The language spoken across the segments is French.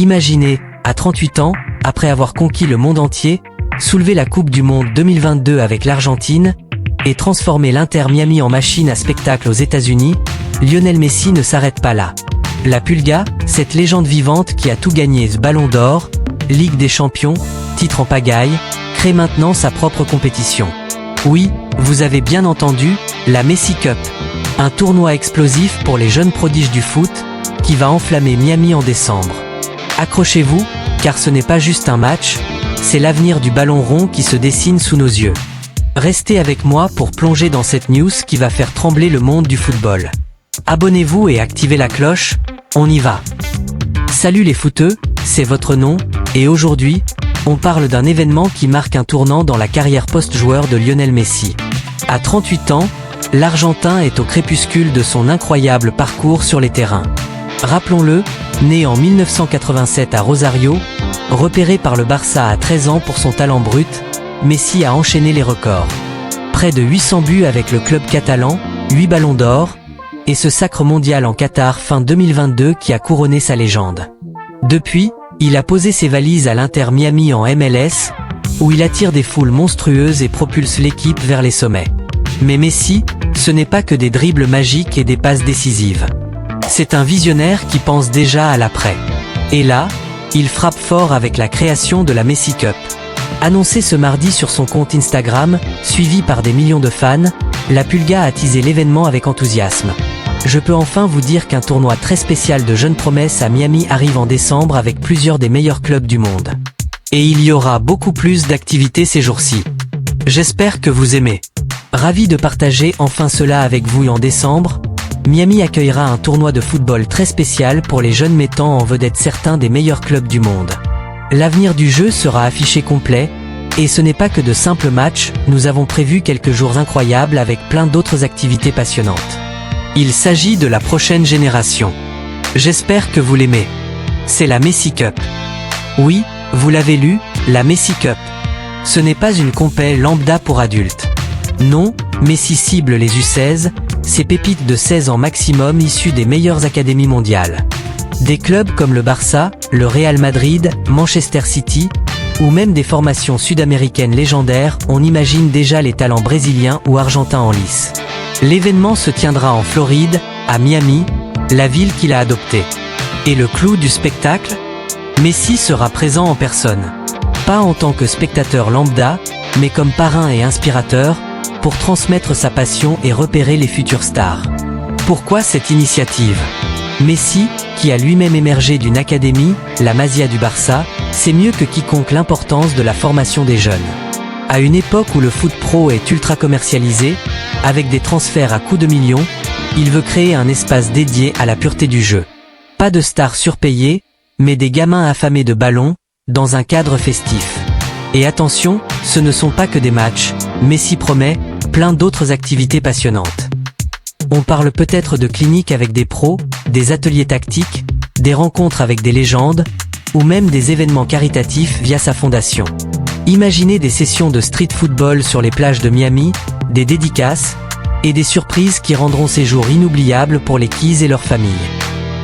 Imaginez, à 38 ans, après avoir conquis le monde entier, soulever la Coupe du Monde 2022 avec l'Argentine, et transformer l'Inter Miami en machine à spectacle aux États-Unis, Lionel Messi ne s'arrête pas là. La Pulga, cette légende vivante qui a tout gagné, ce Ballon d'Or, Ligue des Champions, titre en pagaille, crée maintenant sa propre compétition. Oui, vous avez bien entendu, la Messi Cup. Un tournoi explosif pour les jeunes prodiges du foot, qui va enflammer Miami en décembre. Accrochez-vous, car ce n'est pas juste un match, c'est l'avenir du ballon rond qui se dessine sous nos yeux. Restez avec moi pour plonger dans cette news qui va faire trembler le monde du football. Abonnez-vous et activez la cloche, on y va. Salut les footeux, c'est votre nom, et aujourd'hui, on parle d'un événement qui marque un tournant dans la carrière post-joueur de Lionel Messi. À 38 ans, l'Argentin est au crépuscule de son incroyable parcours sur les terrains. Rappelons-le, né en 1987 à Rosario, repéré par le Barça à 13 ans pour son talent brut, Messi a enchaîné les records. Près de 800 buts avec le club catalan, 8 ballons d'or, et ce sacre mondial en Qatar fin 2022 qui a couronné sa légende. Depuis, il a posé ses valises à l'Inter Miami en MLS, où il attire des foules monstrueuses et propulse l'équipe vers les sommets. Mais Messi, ce n'est pas que des dribbles magiques et des passes décisives. C'est un visionnaire qui pense déjà à l'après. Et là, il frappe fort avec la création de la Messi Cup. Annoncé ce mardi sur son compte Instagram, suivi par des millions de fans, la Pulga a teasé l'événement avec enthousiasme. Je peux enfin vous dire qu'un tournoi très spécial de jeunes promesses à Miami arrive en décembre avec plusieurs des meilleurs clubs du monde. Et il y aura beaucoup plus d'activités ces jours-ci. J'espère que vous aimez. Ravi de partager enfin cela avec vous en décembre. Miami accueillera un tournoi de football très spécial pour les jeunes mettant en vedette certains des meilleurs clubs du monde. L'avenir du jeu sera affiché complet, et ce n'est pas que de simples matchs, nous avons prévu quelques jours incroyables avec plein d'autres activités passionnantes. Il s'agit de la prochaine génération. J'espère que vous l'aimez. C'est la Messi Cup. Oui, vous l'avez lu, la Messi Cup. Ce n'est pas une compé lambda pour adultes. Non, Messi cible les U16, ces pépites de 16 ans maximum issues des meilleures académies mondiales. Des clubs comme le Barça, le Real Madrid, Manchester City, ou même des formations sud-américaines légendaires, on imagine déjà les talents brésiliens ou argentins en lice. L'événement se tiendra en Floride, à Miami, la ville qu'il a adoptée. Et le clou du spectacle ? Messi sera présent en personne. Pas en tant que spectateur lambda, mais comme parrain et inspirateur, pour transmettre sa passion et repérer les futures stars. Pourquoi cette initiative ? Messi, qui a lui-même émergé d'une académie, la Masia du Barça, sait mieux que quiconque l'importance de la formation des jeunes. À une époque où le foot pro est ultra commercialisé, avec des transferts à coups de millions, il veut créer un espace dédié à la pureté du jeu. Pas de stars surpayées, mais des gamins affamés de ballons, dans un cadre festif. Et attention, ce ne sont pas que des matchs, Messi promet, plein d'autres activités passionnantes. On parle peut-être de cliniques avec des pros, des ateliers tactiques, des rencontres avec des légendes, ou même des événements caritatifs via sa fondation. Imaginez des sessions de street football sur les plages de Miami, des dédicaces, et des surprises qui rendront ces jours inoubliables pour les Keys et leurs familles.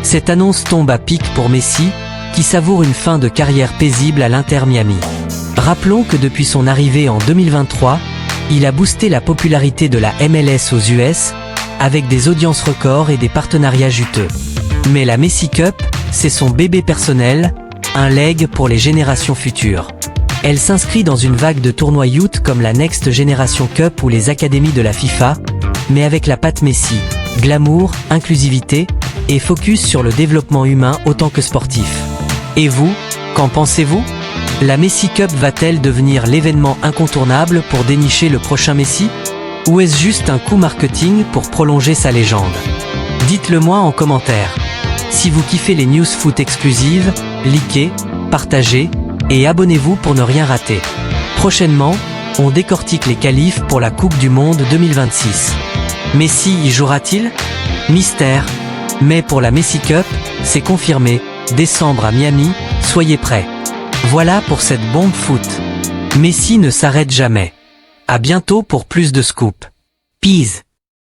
Cette annonce tombe à pic pour Messi, qui savoure une fin de carrière paisible à l'Inter Miami. Rappelons que depuis son arrivée en 2023, il a boosté la popularité de la MLS aux US, avec des audiences records et des partenariats juteux. Mais la Messi Cup, c'est son bébé personnel, un leg pour les générations futures. Elle s'inscrit dans une vague de tournois youth comme la Next Generation Cup ou les académies de la FIFA, mais avec la patte Messi, glamour, inclusivité, et focus sur le développement humain autant que sportif. Et vous, qu'en pensez-vous ? La Messi Cup va-t-elle devenir l'événement incontournable pour dénicher le prochain Messi ? Ou est-ce juste un coup marketing pour prolonger sa légende ? Dites-le moi en commentaire. Si vous kiffez les news foot exclusives, likez, partagez, et abonnez-vous pour ne rien rater. Prochainement, on décortique les qualifs pour la Coupe du Monde 2026. Messi y jouera-t-il ? Mystère. Mais pour la Messi Cup, c'est confirmé, décembre à Miami, soyez prêts. Voilà pour cette bombe foot. Messi ne s'arrête jamais. À bientôt pour plus de scoop. Peace.